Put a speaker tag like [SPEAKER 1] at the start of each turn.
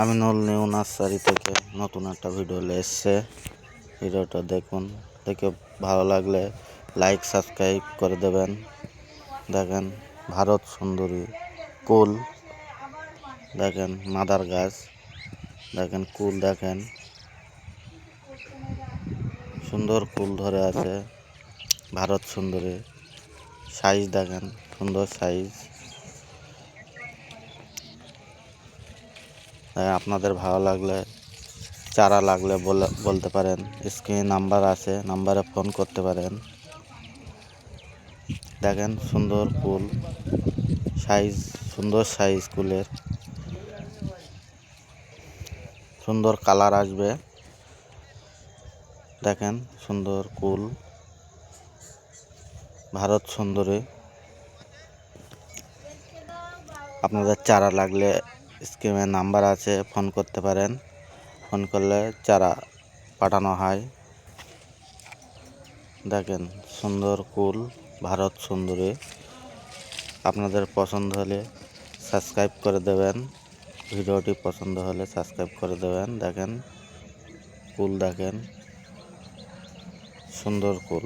[SPEAKER 1] Aminul new nursery থেকে নতুন একটা ভিডিও এসছে। ভিডিওটা দেখুন, দেখে ভালো লাগলে লাইক সাবস্ক্রাইব করে দেবেন। দেখেন ভারত সুন্দরী কুল, দেখেন মাদার গাছ, দেখেন কুল, দেখেন সুন্দর কুল ধরে আছে। ভারত সুন্দরী সাইজ দেখেন, সুন্দর সাইজ। আপনাদের ভালো লাগলে চারা লাগলে বলতে পারেন, স্ক্রিনে নাম্বার আছে, নাম্বারে ফোন করতে পারেন। দেখেন সুন্দর কুল, সাইজ সুন্দর, সাইজ কুলের সুন্দর কালার আসবে। দেখেন সুন্দর কুল, ভারত সুন্দরী। আপনাদের চারা লাগলে স্ক্রিনে নাম্বার আছে, ফোন করতে পারেন। ফোন করলে চারা পাঠানো হয়। দেখেন সুন্দর কুল, ভারত সুন্দরী। আপনাদের পছন্দ হলে সাবস্ক্রাইব করে দেবেন। ভিডিওটি পছন্দ হলে সাবস্ক্রাইব করে দেবেন। দেখেন কুল, দেখেন সুন্দর কুল।